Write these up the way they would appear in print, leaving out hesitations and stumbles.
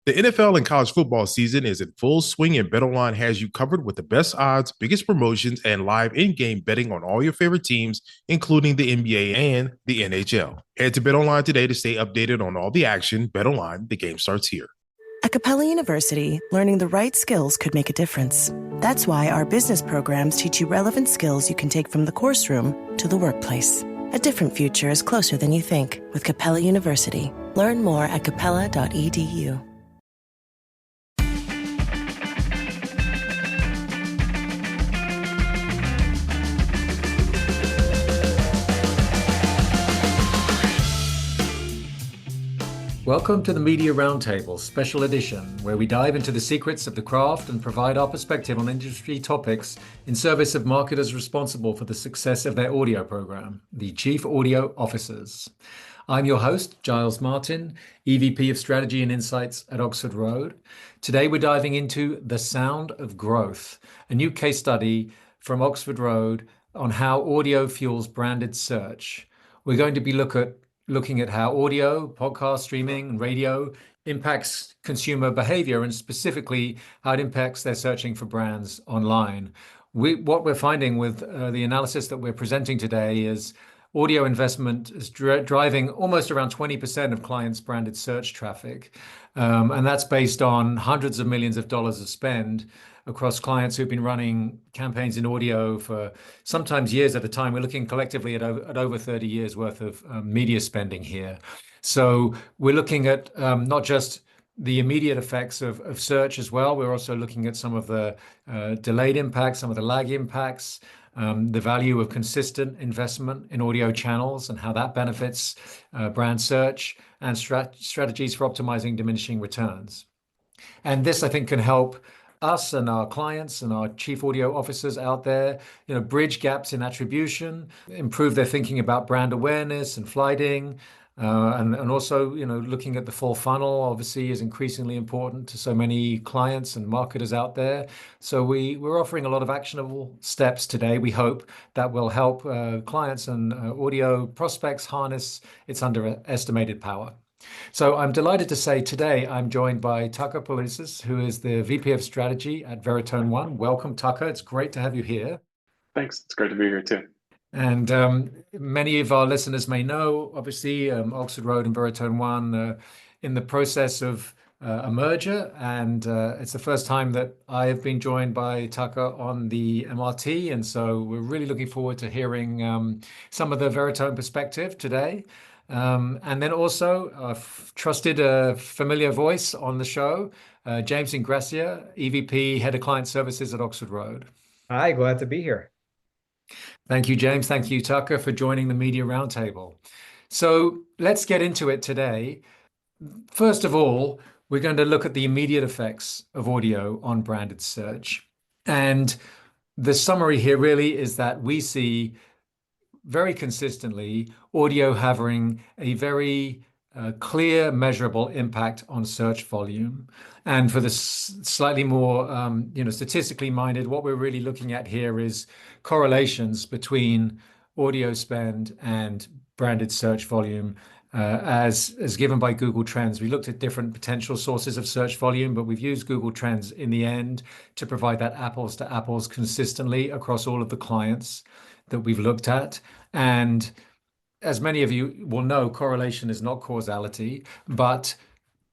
The NFL and college football season is in full swing, and BetOnline has you covered with the best odds, biggest promotions, and live in-game betting on all your favorite teams, including the NBA and the NHL. Head to BetOnline today to stay updated on all the action. BetOnline, the game starts here. At Capella University, learning the right skills could make a difference. That's why our business programs teach you relevant skills you can take from the course room to the workplace. A different future is closer than you think with Capella University. Learn more at capella.edu. Welcome to the Media Roundtable Special Edition, where we dive into the secrets of the craft and provide our perspective on industry topics in service of marketers responsible for the success of their audio program, the Chief Audio Officers. I'm your host, Giles Martin, EVP of Strategy and Insights at Oxford Road. Today we're diving into The Sound of Growth, a new case study from Oxford Road on how audio fuels branded search. We're going to be looking at how audio, podcast streaming, and radio impacts consumer behavior, and specifically how it impacts their searching for brands online. What we're finding with the analysis that we're presenting today is audio investment is driving almost around 20% of clients' branded search traffic. And that's based on hundreds of millions of dollars of spend across clients who've been running campaigns in audio for sometimes years at a time. We're looking collectively at over 30 years worth of media spending here. So we're looking at not just the immediate effects of search as well. We're also looking at some of the delayed impacts, some of the lag impacts, the value of consistent investment in audio channels and how that benefits brand search, and strategies for optimizing diminishing returns. And this, I think, can help us and our clients and our chief audio officers out there, bridge gaps in attribution, improve their thinking about brand awareness and flighting, and also, looking at the full funnel obviously is increasingly important to so many clients and marketers out there. So we're offering a lot of actionable steps today. We hope that will help clients and audio prospects harness its underestimated power. So I'm delighted to say today I'm joined by Tucker Peleuses, who is the VP of Strategy at Veritone One. Welcome, Tucker. It's great to have you here. Thanks. It's great to be here too. And many of our listeners may know, obviously, Oxford Road and Veritone One in the process of a merger. And it's the first time that I have been joined by Tucker on the MRT. And so we're really looking forward to hearing some of the Veritone perspective today. And then also a trusted, familiar voice on the show, James Ingrassia, EVP, Head of Client Services at Oxford Road. Hi, glad to be here. Thank you, James. Thank you, Tucker, for joining the Media Roundtable. So let's get into it today. First of all, we're going to look at the immediate effects of audio on branded search. And the summary here really is that we see very consistently audio having a very clear, measurable impact on search volume. And for the slightly more, statistically minded, what we're really looking at here is correlations between audio spend and branded search volume, as given by Google Trends. We looked at different potential sources of search volume, but we've used Google Trends in the end to provide that apples to apples consistently across all of the clients that we've looked at. And as many of you will know, correlation is not causality, but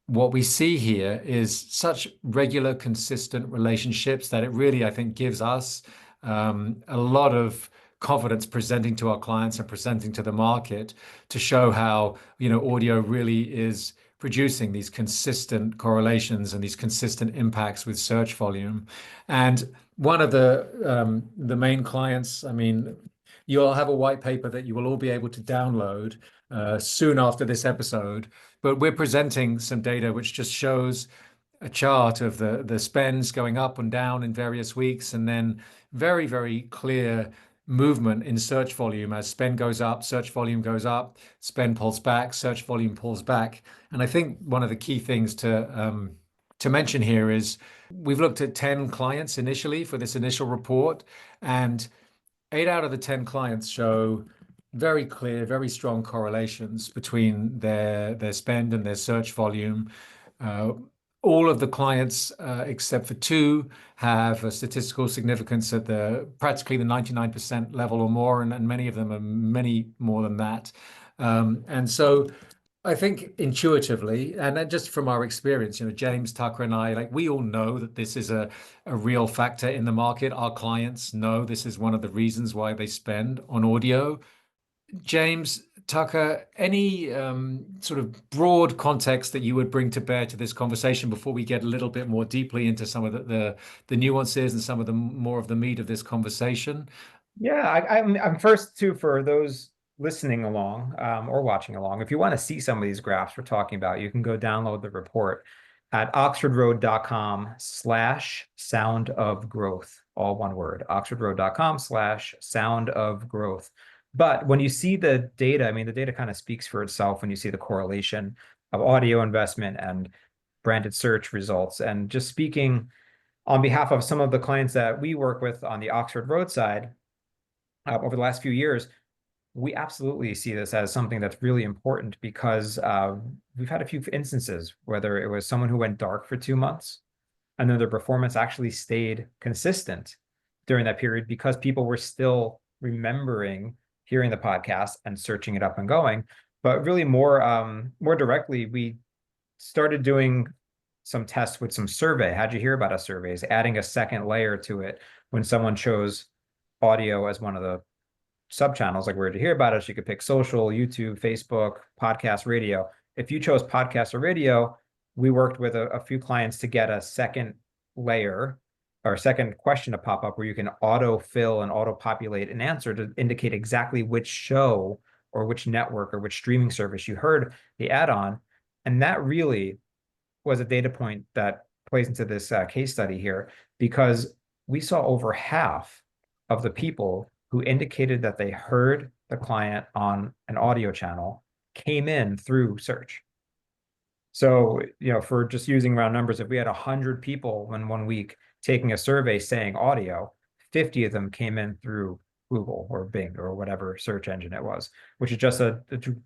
what we see here is such regular, consistent relationships that it really, I think, gives us a lot of confidence presenting to our clients and presenting to the market to show how, audio really is producing these consistent correlations and these consistent impacts with search volume. And one of the main clients, you'll have a white paper that you will all be able to download soon after this episode, but we're presenting some data which just shows a chart of the spends going up and down in various weeks, and then very, very clear movement in search volume. As spend goes up, search volume goes up, spend pulls back, search volume pulls back. And I think one of the key things to mention here is we've looked at 10 clients initially for this initial report, and 8 out of the 10 clients show very clear, very strong correlations between their spend and their search volume. all of the clients, except for two, have a statistical significance at practically the 99% level or more, and many of them are many more than that. And so I think intuitively, and then just from our experience, James, Tucker, and I, we all know that this is a real factor in the market. Our clients know this is one of the reasons why they spend on audio. James, Tucker, any sort of broad context that you would bring to bear to this conversation before we get a little bit more deeply into some of the nuances and some of the more of the meat of this conversation? Yeah, I'm first too, for those listening along or watching along. If you want to see some of these graphs we're talking about, you can go download the report at oxfordroad.com/sound of growth, all one word, oxfordroad.com/sound of growth. But when you see the data, I mean, the data kind of speaks for itself when you see the correlation of audio investment and branded search results. And just speaking on behalf of some of the clients that we work with on the Oxford Road side, over the last few years, we absolutely see this as something that's really important because we've had a few instances, whether it was someone who went dark for 2 months and then their performance actually stayed consistent during that period because people were still remembering hearing the podcast and searching it up and going. But really more directly, we started doing some tests with some survey. How'd you hear about us surveys, adding a second layer to it when someone chose audio as one of the sub-channels, like where to hear about us. You could pick social, YouTube, Facebook, podcast, radio. If you chose podcast or radio, we worked with a few clients to get a second layer or a second question to pop up where you can auto-fill and auto-populate an answer to indicate exactly which show or which network or which streaming service you heard the ad on. And that really was a data point that plays into this case study here, because we saw over half of the people who indicated that they heard the client on an audio channel came in through search. So, for just using round numbers, if we had 100 people in 1 week taking a survey saying audio, 50 of them came in through Google or Bing or whatever search engine it was, which is just a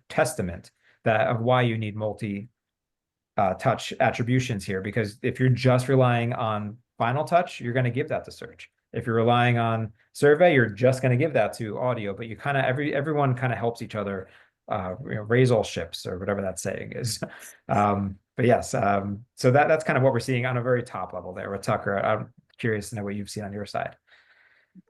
testament of why you need multi-touch attributions here. Because if you're just relying on final touch, you're going to give that to search. If you're relying on survey, you're just going to give that to audio. But you kind of everyone kind of helps each other, raise all ships, or whatever that saying is. But yes, so that's kind of what we're seeing on a very top level there with Tucker. I'm curious to know what you've seen on your side.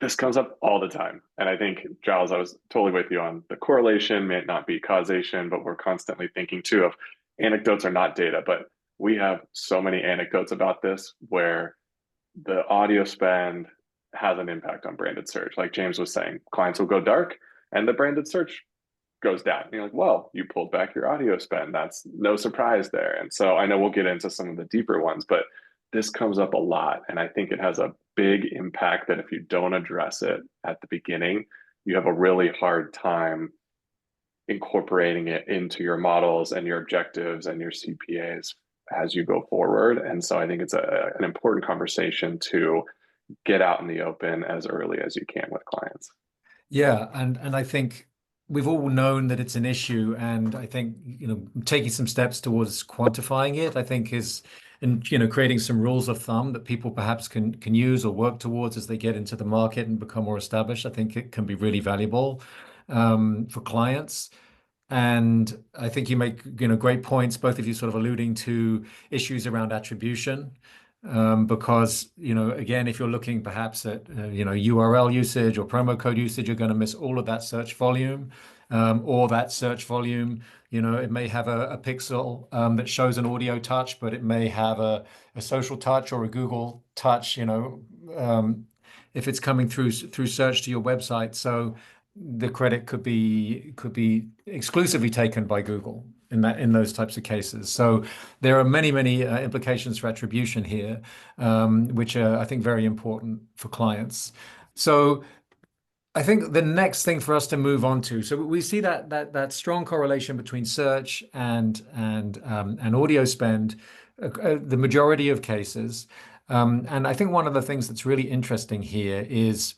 This comes up all the time. And I think, Giles, I was totally with you on the correlation may not be causation, but we're constantly thinking too of anecdotes are not data. But we have so many anecdotes about this where the audio spend has an impact on branded search. Like James was saying, clients will go dark and the branded search goes down. And you're like, well, you pulled back your audio spend. That's no surprise there. And so I know we'll get into some of the deeper ones, but this comes up a lot. And I think it has a big impact that if you don't address it at the beginning, you have a really hard time incorporating it into your models and your objectives and your CPAs as you go forward. And so I think it's an important conversation to get out in the open as early as you can with clients. Yeah, and I think we've all known that it's an issue, and I think taking some steps towards quantifying it, I think is, and creating some rules of thumb that people perhaps can use or work towards as they get into the market and become more established. I think it can be really valuable for clients. And I think you make great points, both of you sort of alluding to issues around attribution. Because, again, if you're looking perhaps at, URL usage or promo code usage, you're going to miss all of that search volume, or that search volume, it may have a pixel that shows an audio touch, but it may have a social touch or a Google touch, if it's coming through search to your website. So the credit could be exclusively taken by Google in those types of cases. So there are many implications for attribution here, which are, I think, very important for clients. So I think the next thing for us to move on to, so we see that strong correlation between search and audio spend, the majority of cases. And I think one of the things that's really interesting here is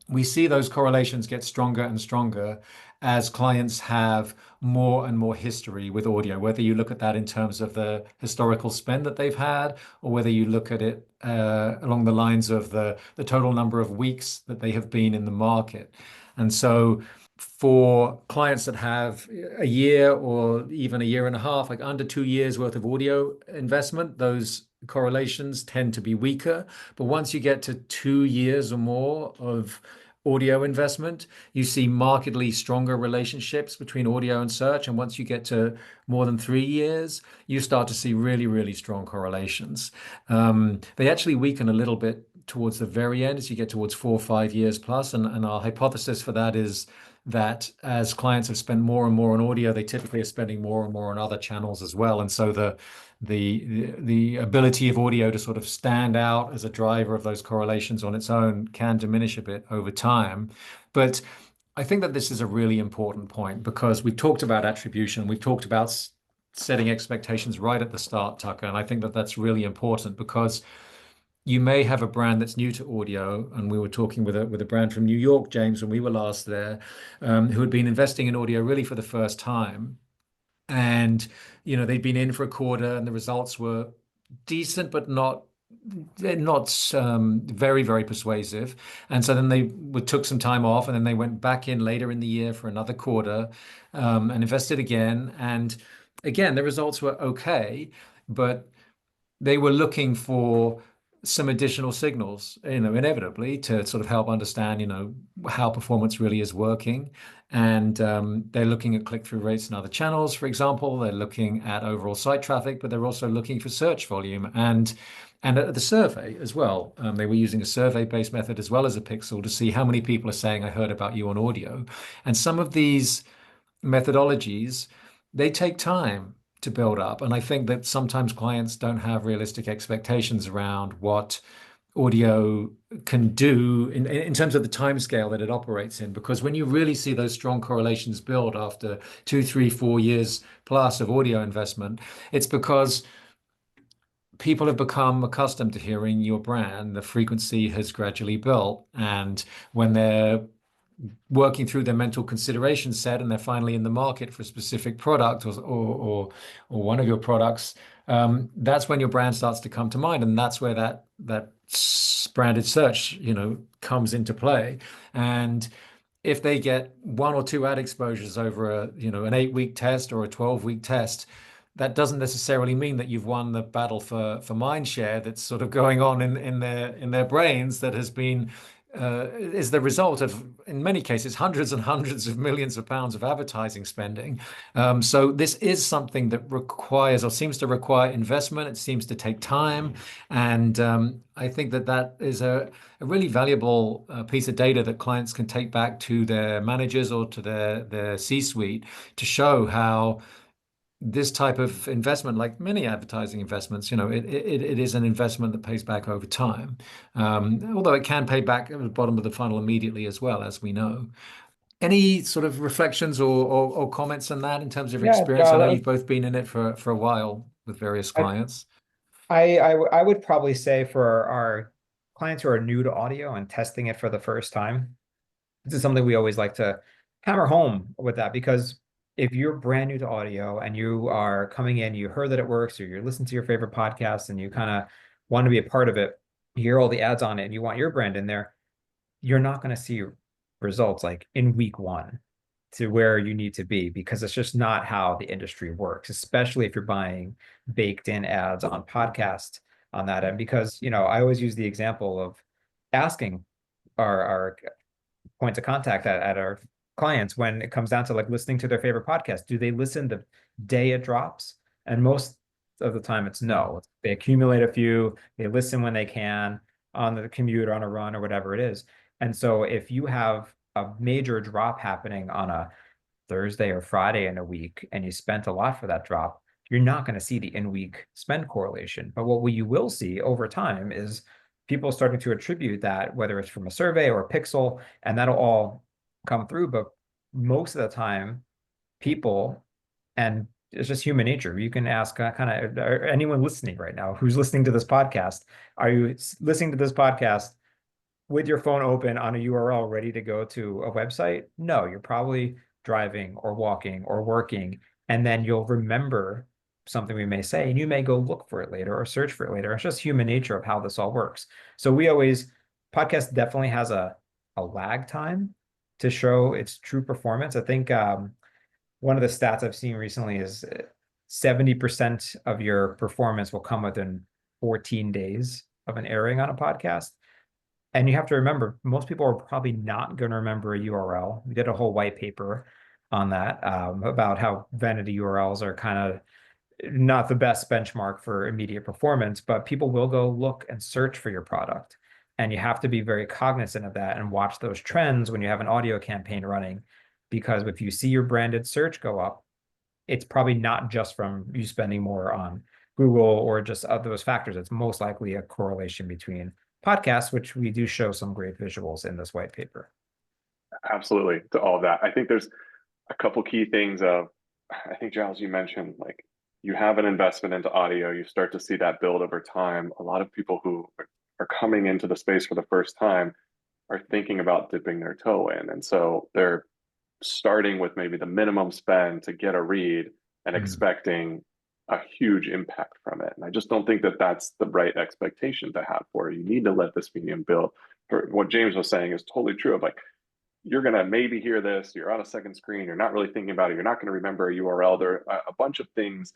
we see those correlations get stronger and stronger as clients have more and more history with audio, whether you look at that in terms of the historical spend that they've had, or whether you look at it along the lines of the total number of weeks that they have been in the market. And so for clients that have a year or even a year and a half, like under 2 years worth of audio investment, those correlations tend to be weaker. But once you get to 2 years or more of audio investment, you see markedly stronger relationships between audio and search. And once you get to more than 3 years, you start to see really, really strong correlations. They actually weaken a little bit towards the very end as you get towards 4 or 5 years plus. And our hypothesis for that is that as clients have spent more and more on audio, they typically are spending more and more on other channels as well. And so the ability of audio to sort of stand out as a driver of those correlations on its own can diminish a bit over time. But I think that this is a really important point, because we've talked about attribution, we've talked about setting expectations right at the start, Tucker. And I think that that's really important, because you may have a brand that's new to audio, and we were talking with a brand from New York, James, when we were last there, who had been investing in audio really for the first time. And they'd been in for a quarter, and the results were decent, but not very, very persuasive. And so then they took some time off, and then they went back in later in the year for another quarter, and invested again. And again, the results were okay, but they were looking for some additional signals, inevitably, to sort of help understand, how performance really is working. And they're looking at click-through rates in other channels, for example. They're looking at overall site traffic, but they're also looking for search volume and at the survey as well. They were using a survey-based method as well as a pixel to see how many people are saying, "I heard about you on audio." And some of these methodologies, they take time to build up. And I think that sometimes clients don't have realistic expectations around what audio can do in terms of the time scale that it operates in. Because when you really see those strong correlations build after 2, 3, 4 years plus of audio investment, it's because people have become accustomed to hearing your brand. The frequency has gradually built. And when they're working through their mental consideration set and they're finally in the market for a specific product or one of your products, that's when your brand starts to come to mind, and that's where that branded search comes into play. And if they get 1 or 2 ad exposures over an 8-week test or a 12-week test, that doesn't necessarily mean that you've won the battle for mind share that's sort of going on in their brains, that has been is the result of, in many cases, hundreds and hundreds of millions of pounds of advertising spending. So this is something that requires, or seems to require, investment. It seems to take time. And I think that is a really valuable piece of data that clients can take back to their managers or to their C-suite to show how this type of investment, like many advertising investments, it is an investment that pays back over time. Although it can pay back at the bottom of the funnel immediately as well, as we know. Any sort of reflections or comments on that in terms of experience? I know you've both been in it for a while with various clients. I would probably say for our clients who are new to audio and testing it for the first time, this is something we always like to hammer home with that, because if you're brand new to audio and you are coming in, you heard that it works, or you're listening to your favorite podcast and you kind of want to be a part of it, you hear all the ads on it and you want your brand in there, you're not going to see results like in week 1 to where you need to be, because it's just not how the industry works, especially if you're buying baked in ads on podcast on that end. Because, I always use the example of asking our points of contact at our clients when it comes down to like listening to their favorite podcast. Do they listen the day it drops? And most of the time it's no. They accumulate a few, they listen when they can on the commute or on a run or whatever it is. And so if you have a major drop happening on a Thursday or Friday in a week and you spent a lot for that drop, you're not going to see the in-week spend correlation. But what you will see over time is people starting to attribute that, whether it's from a survey or a pixel, and that'll all come through. But most of the time, people, and it's just human nature, you can ask kind of anyone listening right now who's listening to this podcast, are you listening to this podcast with your phone open on a URL ready to go to a website? No, you're probably driving or walking or working, and then you'll remember something we may say, and you may go look for it later or search for it later. It's just human nature of how this all works. So podcast definitely has a lag time to show its true performance. I think one of the stats I've seen recently is 70% of your performance will come within 14 days of an airing on a podcast. And you have to remember, most people are probably not going to remember a URL. We did a whole white paper on that about how vanity URLs are kind of not the best benchmark for immediate performance, but people will go look and search for your product. And you have to be very cognizant of that and watch those trends when you have an audio campaign running, because if you see your branded search go up, it's probably not just from you spending more on Google or just those factors. It's most likely a correlation between podcasts, which we do show some great visuals in this white paper. Absolutely, to all of that. I think there's a couple key things I think, Giles, you mentioned, like, you have an investment into audio, you start to see that build over time. A lot of people who are coming into the space for the first time are thinking about dipping their toe in. And so they're starting with maybe the minimum spend to get a read and expecting a huge impact from it. And I just don't think that that's the right expectation to have for it. You need to let this medium build. For what James was saying is totally true of, like, you're going to maybe hear this, you're on a second screen, you're not really thinking about it, you're not going to remember a URL. There are a bunch of things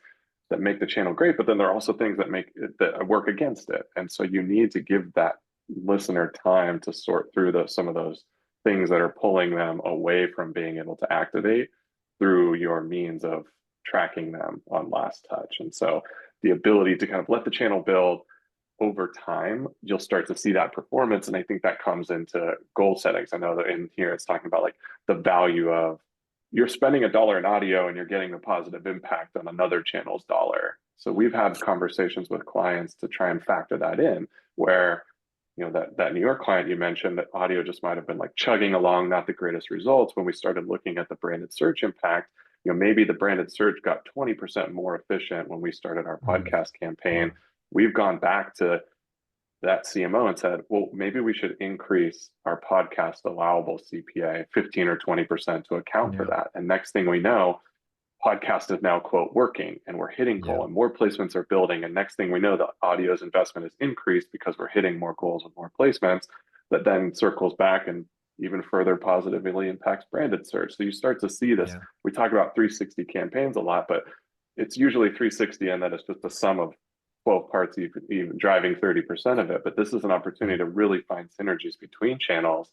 that make the channel great, but then there are also things that make it, that work against it. And so you need to give that listener time to sort through some of those things that are pulling them away from being able to activate through your means of tracking them on last touch. And so the ability to kind of let the channel build over time, you'll start to see that performance. And I think that comes into goal settings. I know that in here it's talking about, like, the value of, you're spending $1 in audio and you're getting a positive impact on another channel's dollar. So we've had conversations with clients to try and factor that in, where, you know, that New York client you mentioned, that audio just might have been like chugging along, not the greatest results. When we started looking at the branded search impact, you know, maybe the branded search got 20% more efficient when we started our podcast campaign. We've gone back to that CMO and said, well, maybe we should increase our podcast allowable CPA 15 or 20% to account for that. And next thing we know, podcast is now, quote, working, and we're hitting goal, and more placements are building. And next thing we know, the audio's investment is increased because we're hitting more goals with more placements, that then circles back and even further positively impacts branded search. So you start to see this. We talk about 360 campaigns a lot, but it's usually 360, and that is just the sum of 12 parts, even driving 30% of it. But this is an opportunity to really find synergies between channels,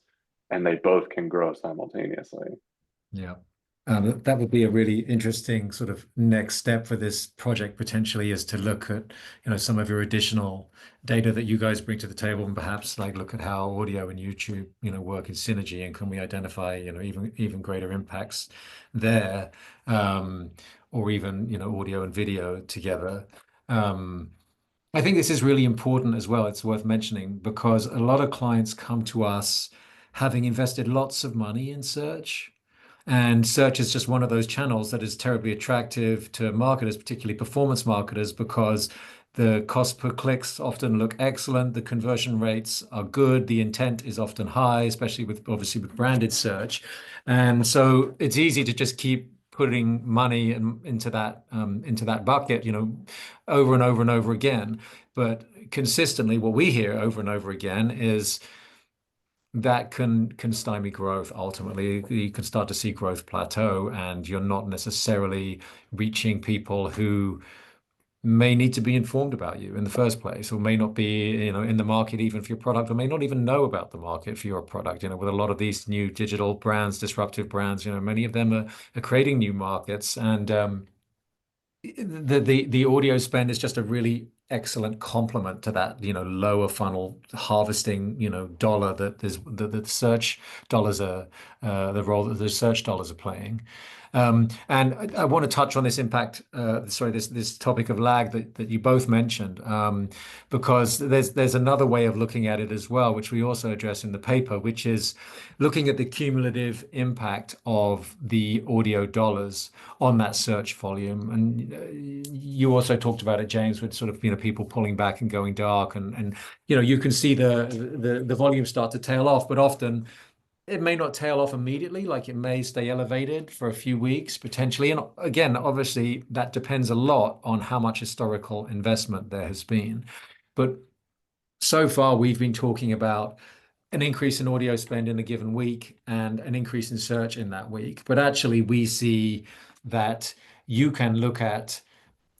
and they both can grow simultaneously. Yeah. That would be a really interesting sort of next step for this project, potentially, is to look at, you know, some of your additional data that you guys bring to the table, and perhaps like look at how audio and YouTube, you know, work in synergy, and can we identify, you know, even greater impacts there, or even, you know, audio and video together. I think this is really important as well. It's worth mentioning, because a lot of clients come to us having invested lots of money in search. And search is just one of those channels that is terribly attractive to marketers, particularly performance marketers, because the cost per clicks often look excellent. The conversion rates are good. The intent is often high, especially obviously with branded search. And so it's easy to just keep putting money into that bucket, you know, over and over and over again. But consistently, what we hear over and over again is that can stymie growth. Ultimately, you can start to see growth plateau, and you're not necessarily reaching people who may need to be informed about you in the first place, or may not be, you know, in the market even for your product, or may not even know about the market for your product. You know, with a lot of these new digital brands, disruptive brands, you know, many of them are creating new markets, and the audio spend is just a really excellent complement to that, you know, lower funnel harvesting, you know, dollar that the search dollars are the role that the search dollars are playing. And I want to touch on this impact, this topic of lag that you both mentioned, because there's another way of looking at it as well, which we also address in the paper, which is looking at the cumulative impact of the audio dollars on that search volume. And you also talked about it, James, with sort of, you know, people pulling back and going dark, and you know, you can see the volume start to tail off, but often it may not tail off immediately, like it may stay elevated for a few weeks potentially. And again, obviously, that depends a lot on how much historical investment there has been. But so far, we've been talking about an increase in audio spend in a given week and an increase in search in that week. But actually, we see that you can look at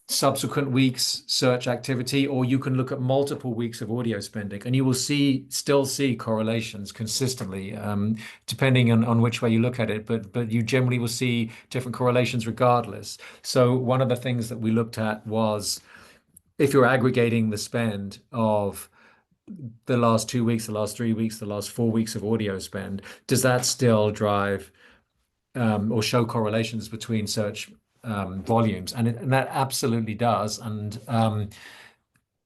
subsequent weeks search activity, or you can look at multiple weeks of audio spending, and you will still see correlations consistently, depending on which way you look at it. But you generally will see different correlations regardless. So one of the things that we looked at was if you're aggregating the spend of the last 2 weeks, the last 3 weeks, the last 4 weeks of audio spend, does that still drive or show correlations between search volumes? And that absolutely does. And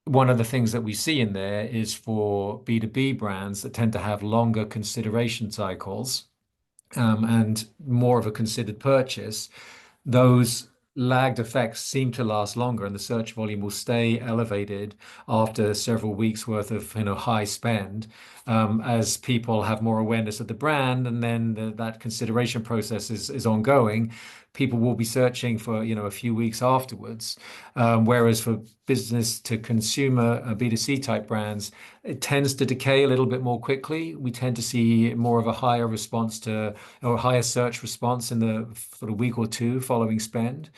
one of the things that we see in there is for B2B brands that tend to have longer consideration cycles and more of a considered purchase, those lagged effects seem to last longer, and the search volume will stay elevated after several weeks worth of high spend, as people have more awareness of the brand, and then that consideration process is ongoing. People will be searching for a few weeks afterwards, whereas for business to consumer B2C type brands, it tends to decay a little bit more quickly. We tend to see more of a higher response to, or a higher search response in the sort of week or two following spend.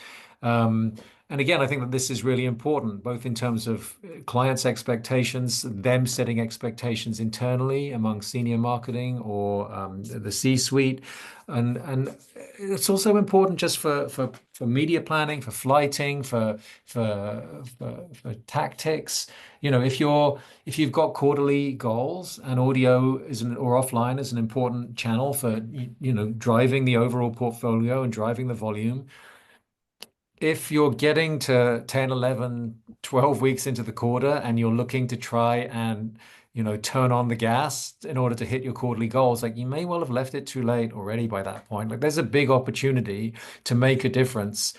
And again, I think that this is really important, both in terms of clients' expectations, them setting expectations internally among senior marketing or the C-suite. And it's also important just for media planning, for flighting, for tactics. If you've got quarterly goals and audio or offline is an important channel for driving the overall portfolio and driving the volume. If you're getting to 10, 11, 12 weeks into the quarter and you're looking to try and turn on the gas in order to hit your quarterly goals, like, you may well have left it too late already by that point. Like, there's a big opportunity to make a difference,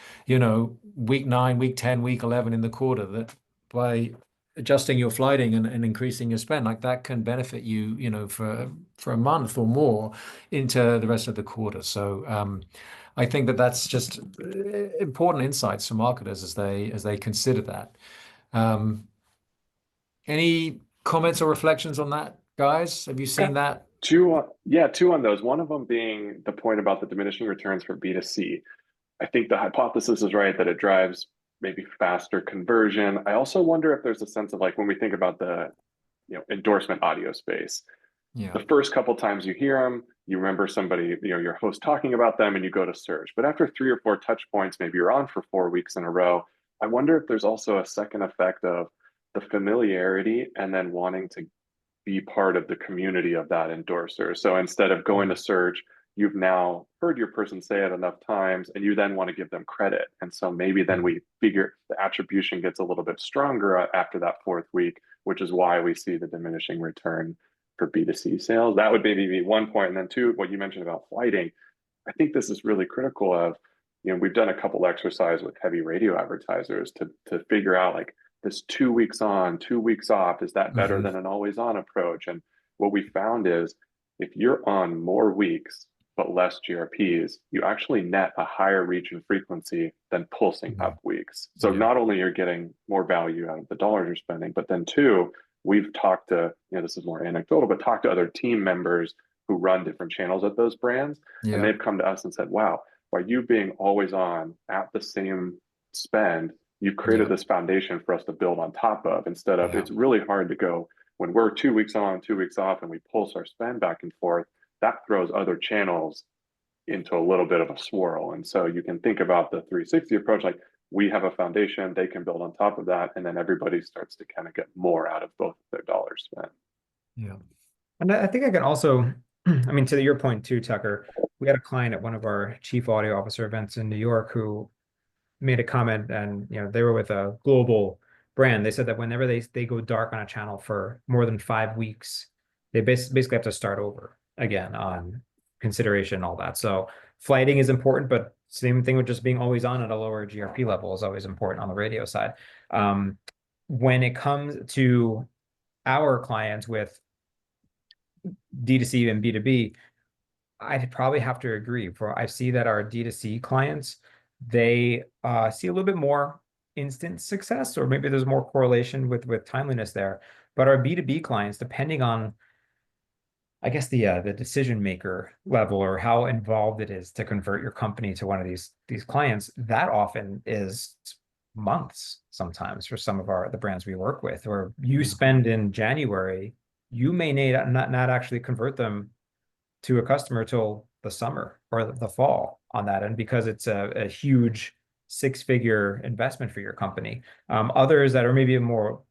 week 9, week 10, week 11 in the quarter, that by adjusting your flighting and increasing your spend, like, that can benefit you, for a month or more into the rest of the quarter. So I think that that's just important insights for marketers as they consider that. Any comments or reflections on that, guys? Have you seen that? Two on those. One of them being the point about the diminishing returns for B2C. I think the hypothesis is right that it drives maybe faster conversion. I also wonder if there's a sense of, like, when we think about the endorsement audio space, the first couple times you hear them, you remember somebody, your host talking about them, and you go to search. But after 3 or 4 touch points, maybe you're on for 4 weeks in a row. I wonder if there's also a second effect of the familiarity and then wanting to be part of the community of that endorser. So instead of going to search, you've now heard your person say it enough times, and you then want to give them credit. And so maybe then we figure the attribution gets a little bit stronger after that 4th week, which is why we see the diminishing return for B2C sales. That would maybe be one point. And then 2, what you mentioned about flighting, I think this is really critical of, we've done a couple exercises with heavy radio advertisers to figure out, like, this 2 weeks on, 2 weeks off, is that better than an always on approach? And what we found is, if you're on more weeks but less GRPs, you actually net a higher reach and frequency than pulsing up weeks. So not only you're getting more value out of the dollars you're spending, but then 2, we've talked to, this is more anecdotal, but talked to other team members who run different channels at those brands. And they've come to us and said, wow, by you being always on at the same spend, you've created this foundation for us to build on top of, instead of, it's really hard to go when we're 2 weeks on, 2 weeks off, and we pulse our spend back and forth. That throws other channels into a little bit of a swirl. And so you can think about the 360 approach, like, we have a foundation, they can build on top of that, and then everybody starts to kind of get more out of both of their dollars spent. Yeah. And I think I can also, I mean, to your point too, Tucker, we had a client at one of our chief audio officer events in New York who made a comment, and they were with a global brand. They said that whenever they go dark on a channel for more than 5 weeks, they basically have to start over again on consideration and all that. So flighting is important, but same thing with just being always on at a lower GRP level is always important on the radio side. When it comes to our clients with D2C and B2B, I'd probably have to agree. I see that our D2C clients, they see a little bit more instant success, or maybe there's more correlation with timeliness there. But our B2B clients, depending on, I guess, the decision maker level or how involved it is to convert your company to one of these clients, that often is months sometimes for some of the brands we work with. Or you spend in January, you may not actually convert them to a customer till the summer or the fall on that end, because it's a huge six-figure investment for your company. Others that are maybe more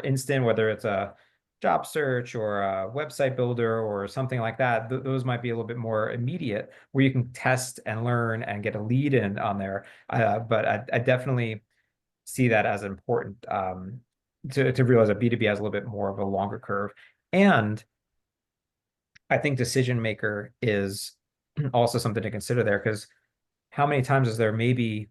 instant, whether it's a job search or a website builder or something like that, those might be a little bit more immediate, where you can test and learn and get a lead in on there. But I definitely see that as important, to realize that B2B has a little bit more of a longer curve. And I think decision maker is also something to consider there, because how many times is there maybe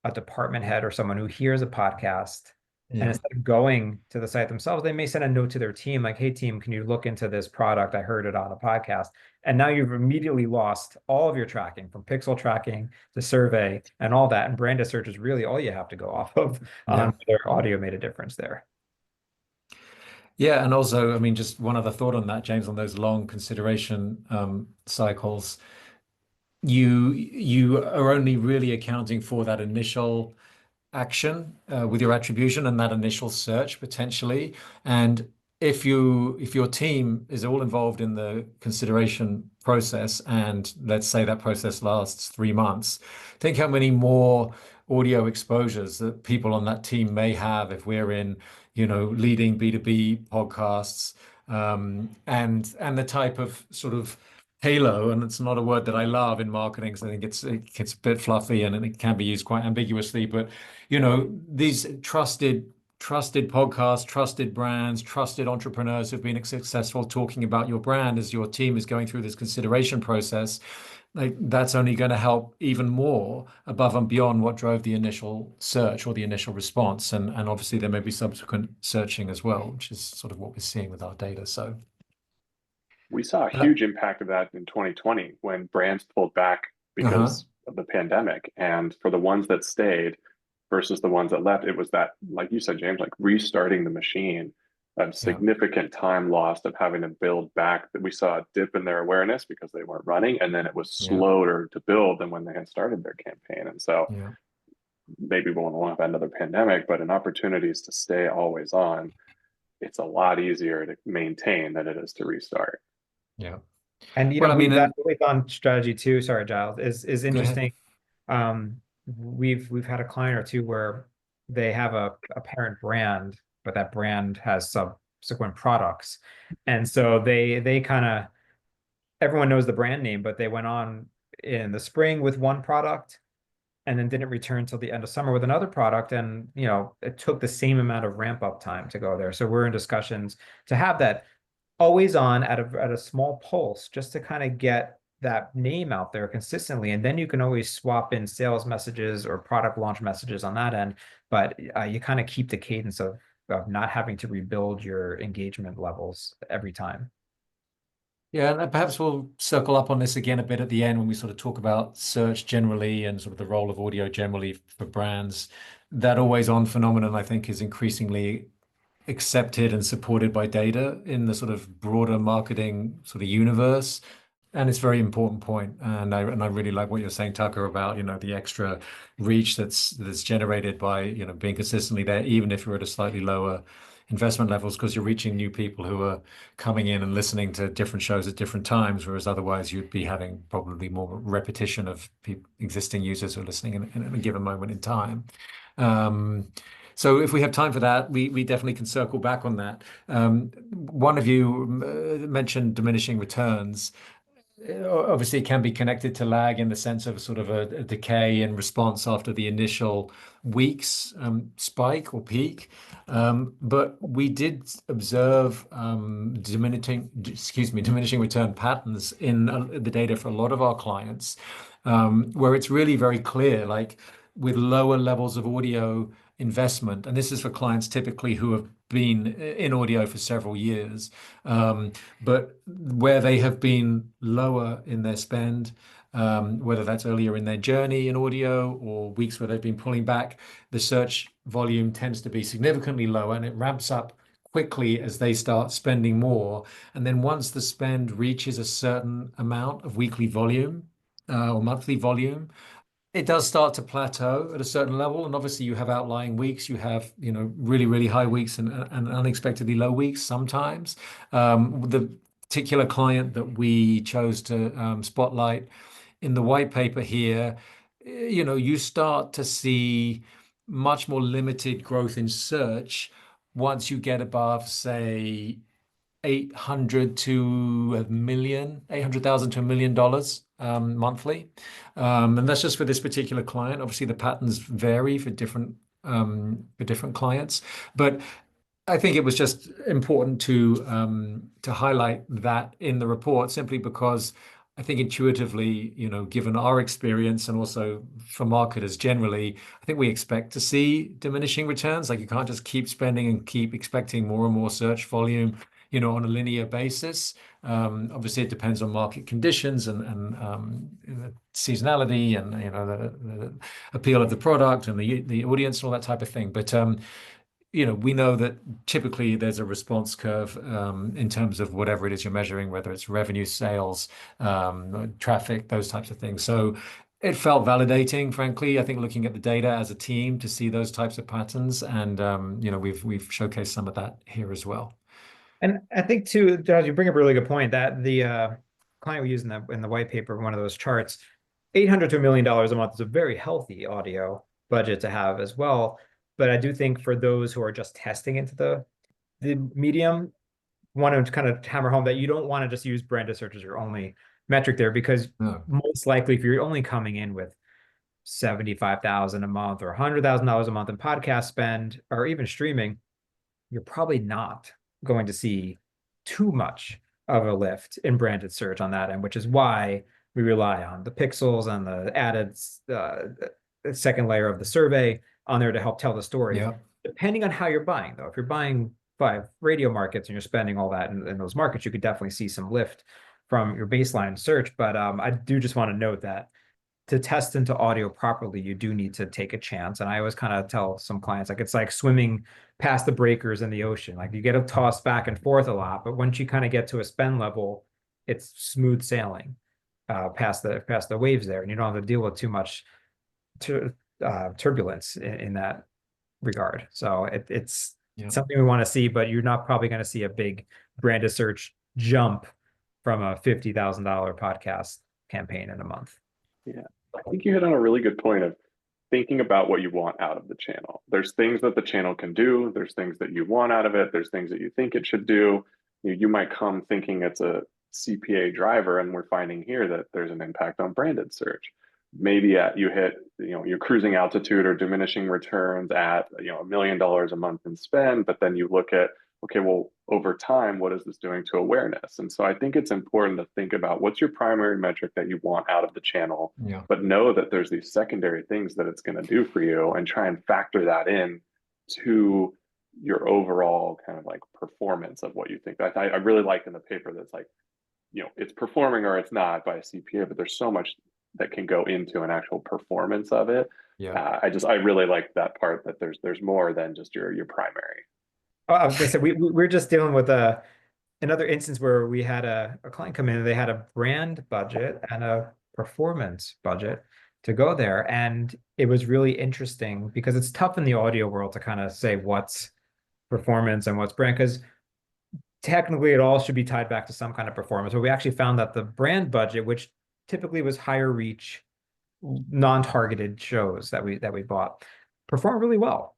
a department head or someone who hears a podcast, and instead of going to the site themselves, they may send a note to their team like, hey team, can you look into this product? I heard it on a podcast. And now you've immediately lost all of your tracking, from pixel tracking to survey and all that. And brand search is really all you have to go off of on whether audio made a difference there. Yeah, and also, I mean, just one other thought on that, James, on those long consideration cycles. You are only really accounting for that initial action with your attribution and that initial search potentially. And if your team is all involved in the consideration process, and let's say that process lasts 3 months, think how many more audio exposures that people on that team may have if we're in, leading B2B podcasts, and the type of sort of halo, and it's not a word that I love in marketing, because I think it gets a bit fluffy and it can be used quite ambiguously. But these trusted podcasts, trusted brands, trusted entrepreneurs who've been successful talking about your brand as your team is going through this consideration process, like that's only going to help even more above and beyond what drove the initial search or the initial response. And obviously there may be subsequent searching as well, which is sort of what we're seeing with our data. So we saw a huge impact of that in 2020 when brands pulled back because of the pandemic. And for the ones that stayed versus the ones that left, it was that, like you said, James, like restarting the machine, of significant time lost of having to build back. That we saw a dip in their awareness because they weren't running, and then it was slower to build than when they had started their campaign. And so maybe we won't have another pandemic, but in opportunities to stay always on, it's a lot easier to maintain than it is to restart. Yeah. And that always on strategy too, sorry, Giles, is interesting. We've had a client or two where they have a parent brand, but that brand has subsequent products. And so they kind of, everyone knows the brand name, but they went on in the spring with one product and then didn't return till the end of summer with another product. And, it took the same amount of ramp up time to go there. So we're in discussions to have that always on at a small pulse, just to kind of get that name out there consistently. And then you can always swap in sales messages or product launch messages on that end. But you kind of keep the cadence of not having to rebuild your engagement levels every time. Yeah, and perhaps we'll circle up on this again a bit at the end when we sort of talk about search generally and sort of the role of audio generally for brands. That always on phenomenon, I think, is increasingly accepted and supported by data in the sort of broader marketing sort of universe. And it's a very important point. And I really like what you're saying, Tucker, about, the extra reach that's generated by, being consistently there, even if you're at a slightly lower investment levels, because you're reaching new people who are coming in and listening to different shows at different times, whereas otherwise you'd be having probably more repetition of existing users who are listening in a given moment in time. So if we have time for that, we definitely can circle back on that. One of you mentioned diminishing returns. Obviously, it can be connected to lag in the sense of sort of a decay in response after the initial weeks spike or peak. But we did observe diminishing return patterns in the data for a lot of our clients, where it's really very clear, like with lower levels of audio investment. And this is for clients typically who have been in audio for several years, but where they have been lower in their spend, whether that's earlier in their journey in audio or weeks where they've been pulling back, the search volume tends to be significantly lower, and it ramps up quickly as they start spending more. And then once the spend reaches a certain amount of weekly volume or monthly volume, it does start to plateau at a certain level. And obviously you have outlying weeks, you have, really, really high weeks and unexpectedly low weeks sometimes. The particular client that we chose to spotlight in the white paper here, you start to see much more limited growth in search once you get above, say, 800 to a million, 800,000 to $1 million monthly. And that's just for this particular client. Obviously, the patterns vary for different clients, but I think it was just important to highlight that in the report, simply because I think intuitively, given our experience and also for marketers generally, I think we expect to see diminishing returns. Like, you can't just keep spending and keep expecting more and more search volume, on a linear basis. Obviously, it depends on market conditions and seasonality and the appeal of the product and the audience and all that type of thing. But we know that typically there's a response curve in terms of whatever it is you're measuring, whether it's revenue, sales, traffic, those types of things. So it felt validating, frankly, I think, looking at the data as a team to see those types of patterns. And, we've showcased some of that here as well. And I think too, Giles, you bring up a really good point that the client we use in the white paper, one of those charts, $800 to $1 million a month is a very healthy audio budget to have as well. But I do think for those who are just testing into the medium, want to kind of hammer home that you don't want to just use branded search as your only metric there, because most likely if you're only coming in with $75,000 a month or $100,000 a month in podcast spend or even streaming, you're probably not going to see too much of a lift in branded search on that end, which is why we rely on the pixels and the added second layer of the survey on there to help tell the story. Yeah. Depending on how you're buying, though, if you're buying 5 radio markets and you're spending all that in those markets, you could definitely see some lift from your baseline search. But I do just want to note that to test into audio properly, you do need to take a chance. And I always kind of tell some clients, like, it's like swimming past the breakers in the ocean. Like, you get to toss back and forth a lot, but once you kind of get to a spend level, it's smooth sailing past the waves there, and you don't have to deal with too much turbulence in that regard. So it's something we want to see, but you're not probably going to see a big branded search jump from a $50,000 podcast campaign in a month. Yeah, I think you hit on a really good point of thinking about what you want out of the channel. There's things that the channel can do. There's things that you want out of it. There's things that you think it should do. You might come thinking it's a CPA driver, and we're finding here that there's an impact on branded search. Maybe you hit, your cruising altitude or diminishing returns at, $1 million a month in spend, but then you look at, okay, well, over time, what is this doing to awareness? And so I think it's important to think about what's your primary metric that you want out of the channel, but know that there's these secondary things that it's going to do for you, and try and factor that in to your overall kind of like performance of what you think. I really liked in the paper that's like, it's performing or it's not by a CPA, but there's so much that can go into an actual performance of it. I really like that part, that there's more than just your primary. Oh, I was going to say, we're just dealing with another instance where we had a client come in and they had a brand budget and a performance budget to go there. And it was really interesting because it's tough in the audio world to kind of say what's performance and what's brand, because technically it all should be tied back to some kind of performance. But we actually found that the brand budget, which typically was higher reach, non-targeted shows that we bought, performed really well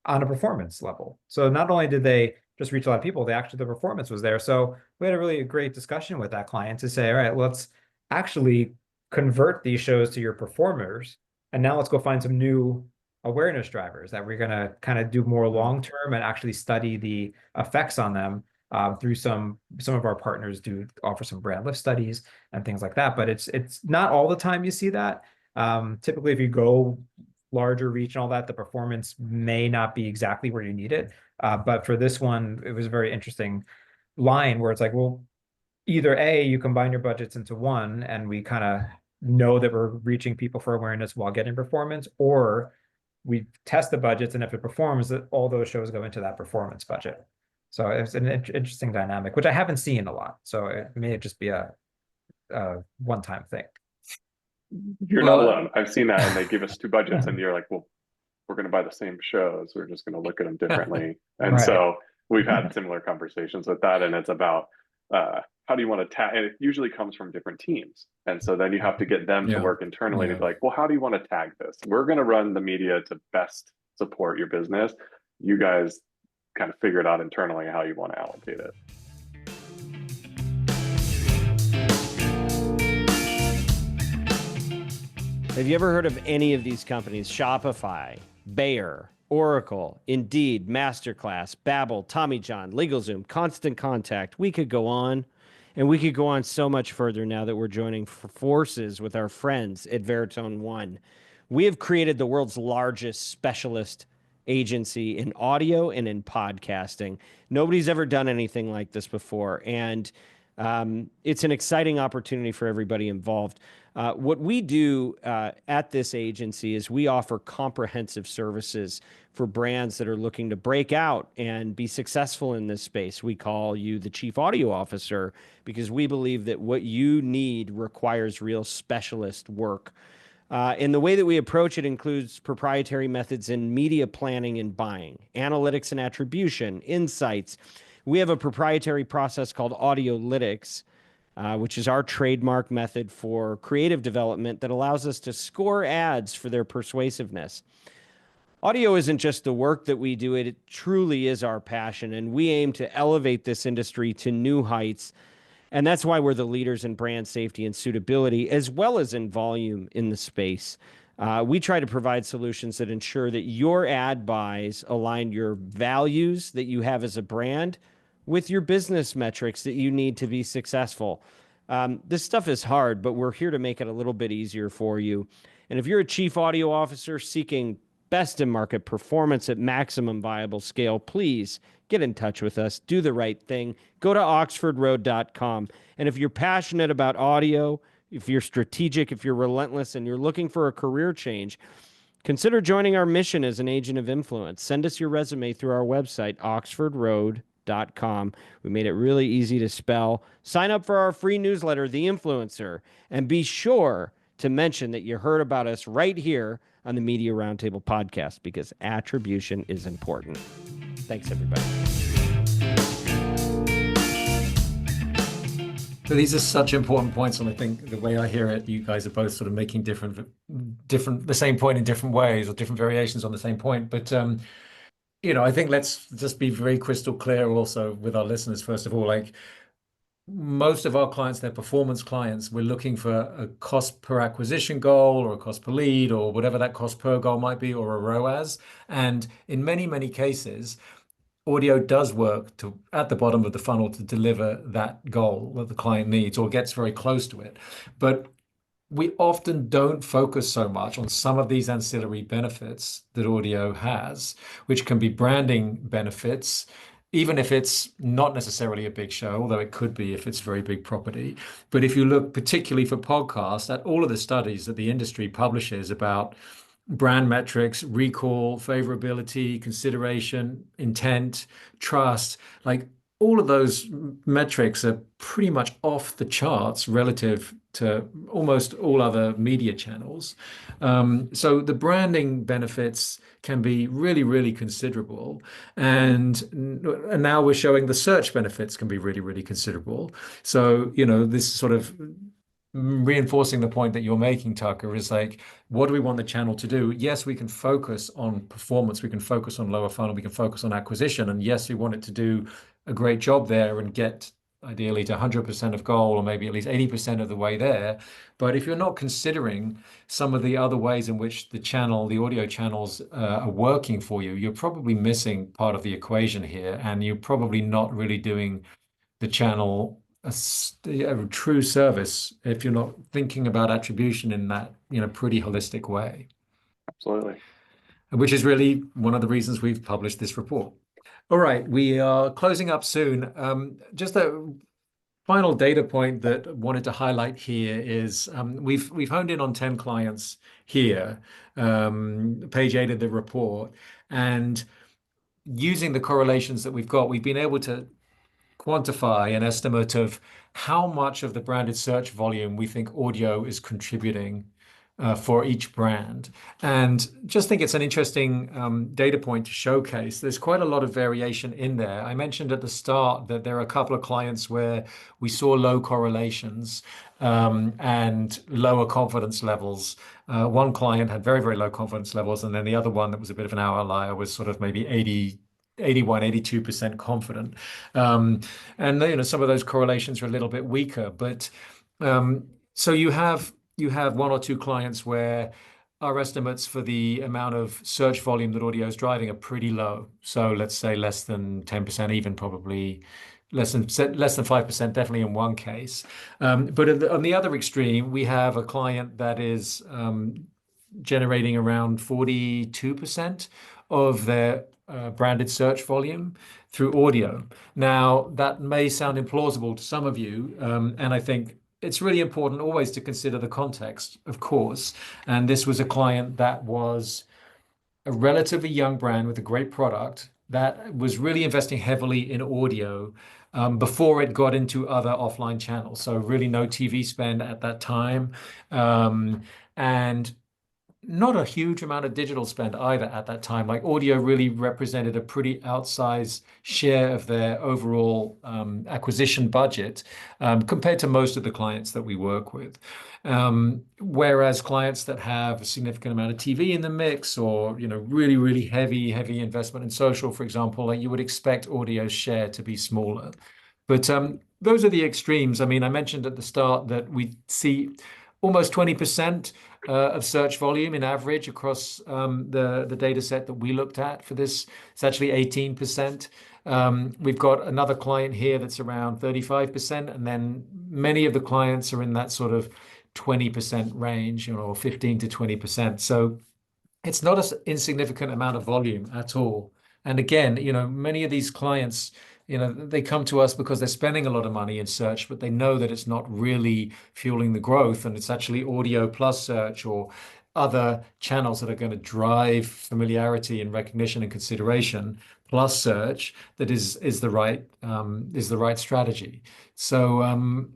on a performance level. So not only did they just reach a lot of people, the performance was there. So we had a really great discussion with that client to say, all right, let's actually convert these shows to your performers. And now let's go find some new awareness drivers that we're going to kind of do more long-term and actually study the effects on them through some of our partners do offer some brand lift studies and things like that. But it's not all the time you see that. Typically, if you go larger reach and all that, the performance may not be exactly where you need it. But for this one, it was a very interesting line where it's like, well, either A, you combine your budgets into one, and we kind of know that we're reaching people for awareness while getting performance, or we test the budgets, and if it performs, that all those shows go into that performance budget. So it's an interesting dynamic, which I haven't seen a lot. So it may just be a one-time thing. You're not alone. I've seen that, and they give us two budgets, and you're like, well, we're going to buy the same shows. We're just going to look at them differently. And Right. so we've had similar conversations with that, and it's about how do you want to tag? And it usually comes from different teams, and so then you have to get them to work internally to be like, well, how do you want to tag this? We're going to run the media to best support your business. You guys kind of figure it out internally how you want to allocate it. Have you ever heard of any of these companies? Shopify, Bayer, Oracle, Indeed, Masterclass, Babbel, Tommy John, LegalZoom, Constant Contact. We could go on, and we could go on so much further now that we're joining forces with our friends at Veritone One. We have created the world's largest specialist agency in audio and in podcasting. Nobody's ever done anything like this before, and it's an exciting opportunity for everybody involved. What we do at this agency is we offer comprehensive services for brands that are looking to break out and be successful in this space. We call you the chief audio officer because we believe that what you need requires real specialist work. And the way that we approach it includes proprietary methods in media planning and buying, analytics and attribution, insights. We have a proprietary process called audiolytics, which is our trademark method for creative development that allows us to score ads for their persuasiveness. Audio isn't just the work that we do, it truly is our passion, and we aim to elevate this industry to new heights. And that's why we're the leaders in brand safety and suitability, as well as in volume in the space. We try to provide solutions that ensure that your ad buys align your values that you have as a brand with your business metrics that you need to be successful. This stuff is hard, but we're here to make it a little bit easier for you. And if you're a chief audio officer seeking best in market performance at maximum viable scale, please get in touch with us. Do the right thing. Go to oxfordroad.com. And if you're passionate about audio, if you're strategic, if you're relentless, and you're looking for a career change, consider joining our mission as an agent of influence. Send us your resume through our website, oxfordroad.com. We made it really easy to spell. Sign up for our free newsletter, The Influencer, and be sure to mention that you heard about us right here on the Media Roundtable podcast, because attribution is important. Thanks, everybody. So these are such important points, and I think the way I hear it, you guys are both sort of making the same point in different ways, or different variations on the same point. But I think let's just be very crystal clear also with our listeners. First of all, like most of our clients, they're performance clients. We're looking for a cost per acquisition goal, or a cost per lead, or whatever that cost per goal might be, or a ROAS. And in many, many cases, audio does work at the bottom of the funnel to deliver that goal that the client needs, or gets very close to it. But we often don't focus so much on some of these ancillary benefits that audio has, which can be branding benefits, even if it's not necessarily a big show, although it could be if it's very big property. But if you look particularly for podcasts at all of the studies that the industry publishes about brand metrics, recall, favorability, consideration, intent, trust, like all of those metrics are pretty much off the charts relative to almost all other media channels. So the branding benefits can be really, really considerable. And now we're showing the search benefits can be really, really considerable. So, this sort of reinforcing the point that you're making, Tucker, is like, what do we want the channel to do? Yes, we can focus on performance, we can focus on lower funnel, we can focus on acquisition, and yes, we want it to do a great job there and get ideally to 100% of goal, or maybe at least 80% of the way there. But if you're not considering some of the other ways in which the audio channels are working for you, you're probably missing part of the equation here, and you're probably not really doing the channel a true service if you're not thinking about attribution in that pretty holistic way. Absolutely. which is really one of the reasons we've published this report. All right, we are closing up soon. Just a final data point that I wanted to highlight here is we've honed in on 10 clients here, page 8 of the report, and using the correlations that we've got, we've been able to quantify an estimate of how much of the branded search volume we think audio is contributing for each brand. And just think it's an interesting data point to showcase. There's quite a lot of variation in there. I mentioned at the start that there are a couple of clients where we saw low correlations and lower confidence levels. One client had very, very low confidence levels, and then the other one that was a bit of an outlier was sort of maybe 81, 82% confident. And some of those correlations are a little bit weaker. But so you have one or two clients where our estimates for the amount of search volume that audio is driving are pretty low. So let's say less than 10%, even probably less than 5%, definitely in one case. But on the other extreme, we have a client that is generating around 42% of their branded search volume through audio. Now, that may sound implausible to some of you, and I think it's really important always to consider the context, of course. And this was a client that was a relatively young brand with a great product that was really investing heavily in audio before it got into other offline channels. So really no TV spend at that time. And not a huge amount of digital spend either at that time. Like audio really represented a pretty outsized share of their overall acquisition budget compared to most of the clients that we work with. Whereas clients that have a significant amount of TV in the mix or, really, really heavy investment in social, for example, like you would expect audio's share to be smaller. But those are the extremes. I mean, I mentioned at the start that we see almost 20% of search volume in average across the data set that we looked at for this. It's actually 18%. We've got another client here that's around 35%, and then many of the clients are in that sort of 20% range, or 15 to 20%. So it's not an insignificant amount of volume at all. And again, many of these clients, they come to us because they're spending a lot of money in search, but they know that it's not really fueling the growth, and it's actually audio plus search or other channels that are going to drive familiarity and recognition and consideration plus search that is the right strategy. So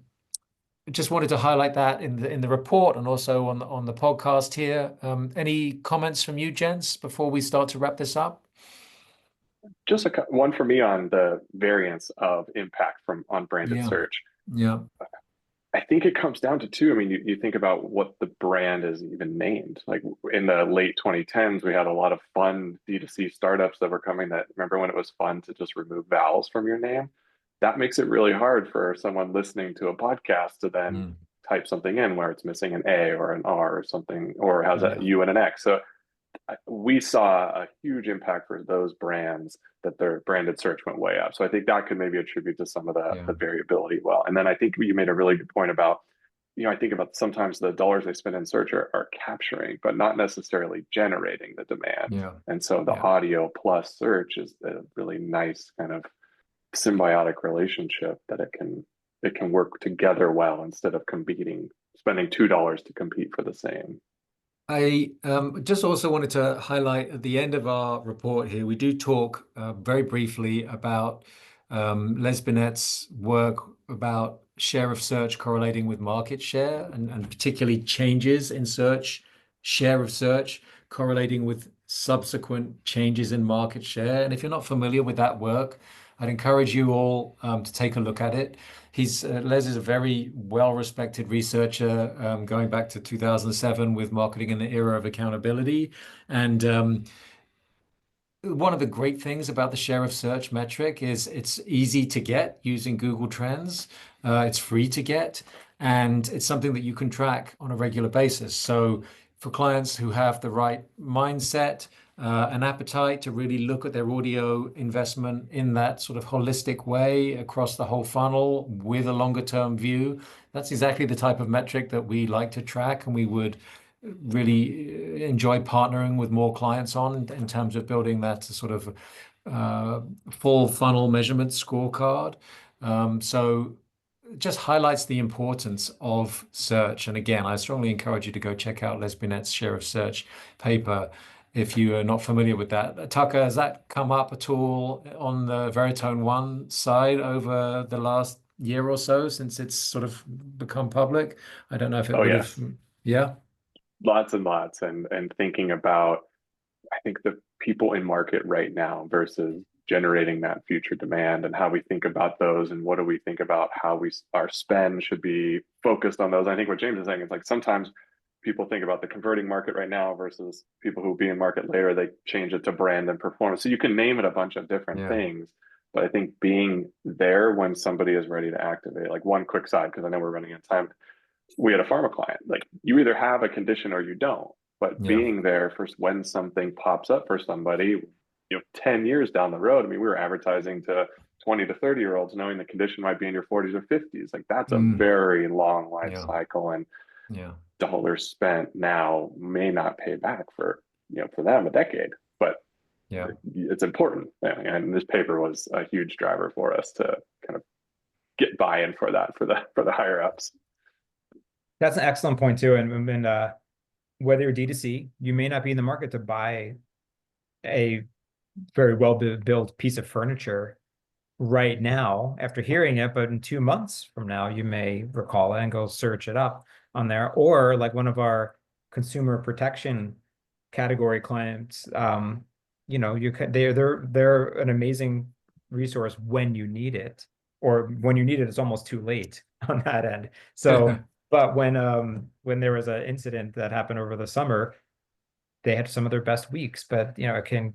just wanted to highlight that in the report and also on the podcast here. Any comments from you, gents, before we start to wrap this up? Just one for me on the variance of impact on branded search. Yeah. I think it comes down to two. I mean, you think about what the brand is even named. Like in the late 2010s, we had a lot of fun D2C startups that were coming that, remember when it was fun to just remove vowels from your name? That makes it really hard for someone listening to a podcast to then type something in where it's missing an A or an R or something, or has a U and an X. So we saw a huge impact for those brands that their branded search went way up. So I think that could maybe attribute to some of the variability well. And then I think you made a really good point about, I think about sometimes the dollars they spend in search are capturing, but not necessarily generating the demand. Yeah. And so the audio plus search is a really nice kind of symbiotic relationship that it can work together well instead of spending $2 to compete for the same. I just also wanted to highlight at the end of our report here, we do talk very briefly about Les Binet's work about share of search correlating with market share and particularly changes in search, share of search correlating with subsequent changes in market share. And if you're not familiar with that work, I'd encourage you all to take a look at it. Les is a very well-respected researcher going back to 2007 with Marketing in the Era of Accountability. And one of the great things about the share of search metric is it's easy to get using Google Trends. It's free to get, and it's something that you can track on a regular basis. So for clients who have the right mindset, an appetite to really look at their audio investment in that sort of holistic way across the whole funnel with a longer term view, that's exactly the type of metric that we like to track, and we would really enjoy partnering with more clients on in terms of building that sort of full funnel measurement scorecard. So it just highlights the importance of search. And again, I strongly encourage you to go check out Les Binet's Share of Search paper if you are not familiar with that. Tucker, has that come up at all on the Veritone One side over the last year or so since it's sort of become public? I don't know if it Oh would have. yes, Yeah. lots and lots, and thinking about, I think, the people in market right now versus generating that future demand, and how we think about those, and what do we think about how our spend should be focused on those. I think what James is saying is, like, sometimes people think about the converting market right now versus people who will be in market later. They change it to brand and performance. So you can name it a bunch of different Yeah. things, but I think being there when somebody is ready to activate. Like, one quick side, because I know we're running out of time. We had a pharma client. Like, you either have a condition or you don't. But Yeah. being there for when something pops up for somebody, 10 years down the road, I mean, we were advertising to 20 to 30-year-olds, knowing the condition might be in your 40s or 50s. Like, that's a very long life Yeah. cycle, and Yeah. dollars spent now may not pay back for, for them a decade, but Yeah. it's important. And this paper was a huge driver for us to kind of get buy-in for that, for the higher ups. That's an excellent point too. And whether you're D2C, you may not be in the market to buy a very well built piece of furniture right now after hearing it, but in 2 months from now, you may recall it and go search it up on there. Or like one of our consumer protection category clients, they're an amazing resource when you need it, or when you need it, it's almost too late on that end. So, but when there was an incident that happened over the summer, they had some of their best weeks, but it can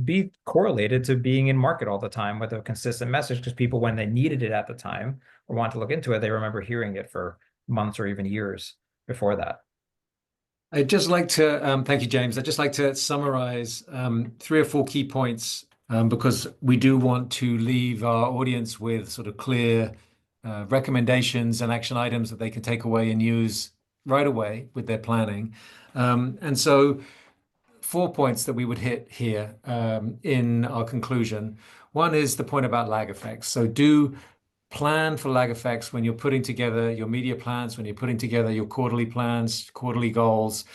be correlated to being in market all the time with a consistent message, because people, when they needed it at the time or want to look into it, they remember hearing it for months or even years before that. I'd just like to thank you, James. I'd just like to summarize 3 or 4 key points, because we do want to leave our audience with sort of clear recommendations and action items that they can take away and use right away with their planning. And so 4 points that we would hit here in our conclusion. One is the point about lag effects. So do plan for lag effects when you're putting together your media plans, when you're putting together your quarterly plans, quarterly goals.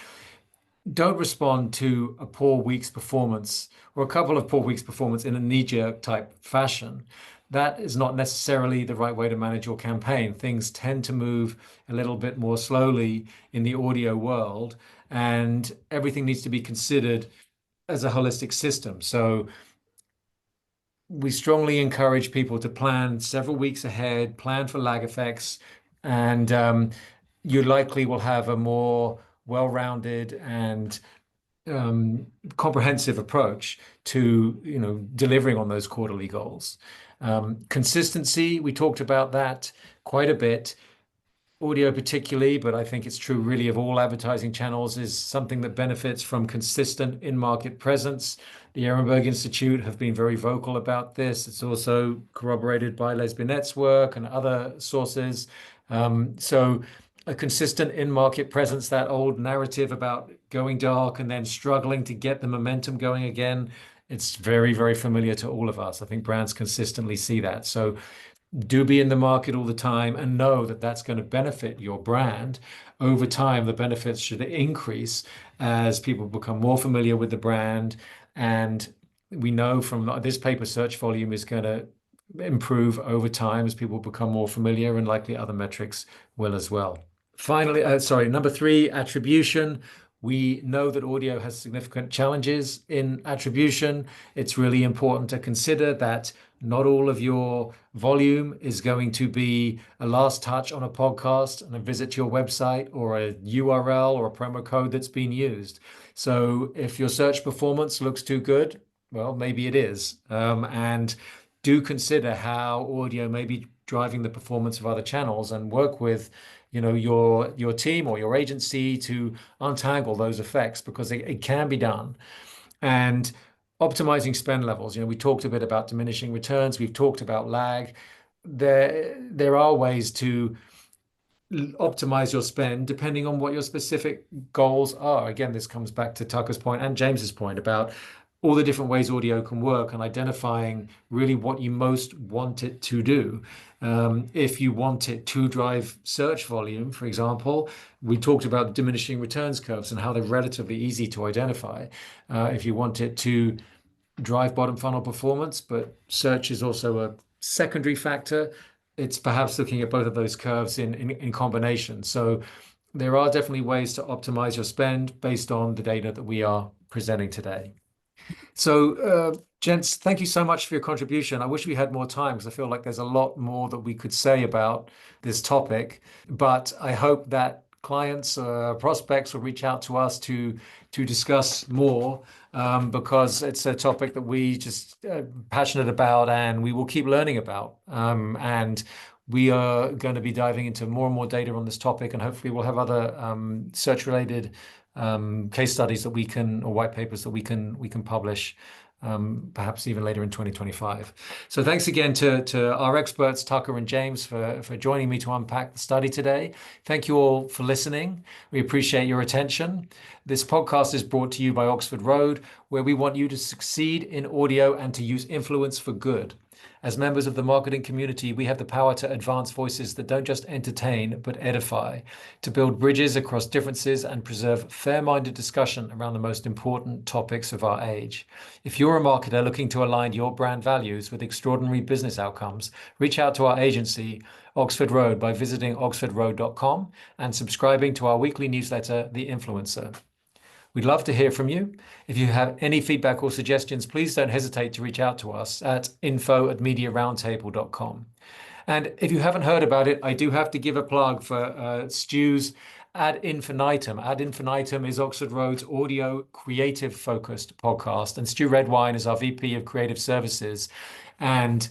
Don't respond to a poor week's performance or a couple of poor weeks' performance in a knee-jerk type fashion. That is not necessarily the right way to manage your campaign. Things tend to move a little bit more slowly in the audio world, and everything needs to be considered as a holistic system. So we strongly encourage people to plan several weeks ahead, plan for lag effects, and you likely will have a more well-rounded and comprehensive approach to delivering on those quarterly goals. Consistency, we talked about that quite a bit. Audio particularly, but I think it's true really of all advertising channels, is something that benefits from consistent in-market presence. The Ehrenberg Institute have been very vocal about this. It's also corroborated by Les Binet's work and other sources. So a consistent in-market presence, that old narrative about going dark and then struggling to get the momentum going again, it's very, very familiar to all of us. I think brands consistently see that. So do be in the market all the time and know that that's going to benefit your brand. Over time, the benefits should increase as people become more familiar with the brand. And we know from this paper, search volume is going to improve over time as people become more familiar, and likely other metrics will as well. Finally, number 3, attribution. We know that audio has significant challenges in attribution. It's really important to consider that not all of your volume is going to be a last touch on a podcast and a visit to your website or a URL or a promo code that's been used. So if your search performance looks too good, well, maybe it is. And do consider how audio may be driving the performance of other channels, and work with your team or your agency to untangle those effects, because it can be done. And optimizing spend levels. We talked a bit about diminishing returns. We've talked about lag. There are ways to optimize your spend depending on what your specific goals are. Again, this comes back to Tucker's point and James's point about all the different ways audio can work and identifying really what you most want it to do. If you want it to drive search volume, for example, we talked about diminishing returns curves and how they're relatively easy to identify. If you want it to drive bottom funnel performance, but search is also a secondary factor, it's perhaps looking at both of those curves in combination. So there are definitely ways to optimize your spend based on the data that we are presenting today. So, gents, thank you so much for your contribution. I wish we had more time because I feel like there's a lot more that we could say about this topic, but I hope that clients, prospects will reach out to us to discuss more because it's a topic that we just passionate about and we will keep learning about. And we are going to be diving into more and more data on this topic, and hopefully we'll have other search-related case studies that we can, or white papers that we can publish. Perhaps even later in 2025. So thanks again to our experts, Tucker and James, for joining me to unpack the study today. Thank you all for listening. We appreciate your attention. This podcast is brought to you by Oxford Road, where we want you to succeed in audio and to use influence for good. As members of the marketing community, we have the power to advance voices that don't just entertain, but edify, to build bridges across differences and preserve fair-minded discussion around the most important topics of our age. If you're a marketer looking to align your brand values with extraordinary business outcomes, reach out to our agency, Oxford Road, by visiting oxfordroad.com and subscribing to our weekly newsletter, The Influencer. We'd love to hear from you. If you have any feedback or suggestions, please don't hesitate to reach out to us at info@mediaroundtable.com. And if you haven't heard about it, I do have to give a plug for Stu's Ad Infinitum. Ad Infinitum is Oxford Road's audio creative focused podcast. And Stu Redwine is our VP of Creative Services. And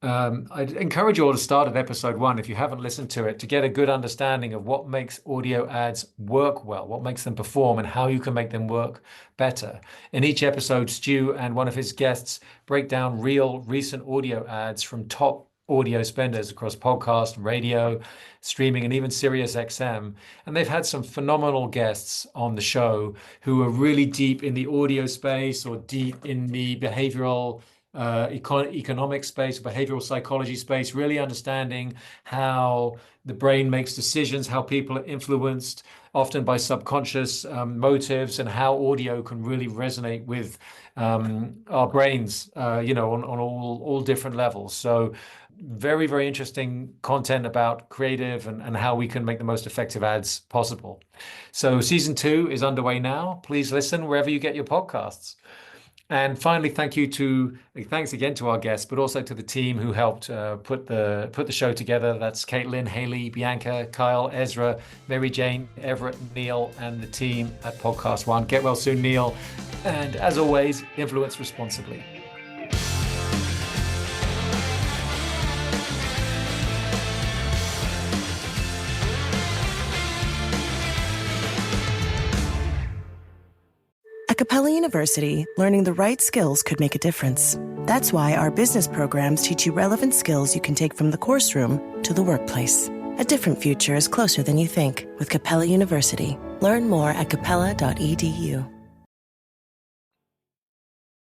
I'd encourage you all to start at episode 1 if you haven't listened to it, to get a good understanding of what makes audio ads work well, what makes them perform, and how you can make them work better. In each episode, Stu and one of his guests break down real recent audio ads from top audio spenders across podcast, radio, streaming, and even Sirius XM. And they've had some phenomenal guests on the show who are really deep in the audio space or deep in the behavioral economic space, behavioral psychology space, really understanding how the brain makes decisions, how people are influenced often by subconscious motives, and how audio can really resonate with our brains, on all different levels. So very, very interesting content about creative and how we can make the most effective ads possible. So season 2 is underway now. Please listen wherever you get your podcasts. And finally, thanks again to our guests, but also to the team who helped put the show together. That's Caitlin, Haley, Bianca, Kyle, Ezra, Mary Jane, Everett, Neil, and the team at Podcast One. Get well soon, Neil. And as always, influence responsibly. At Capella University, learning the right skills could make a difference. That's why our business programs teach you relevant skills you can take from the course room to the workplace. A different future is closer than you think with Capella University. Learn more at capella.edu.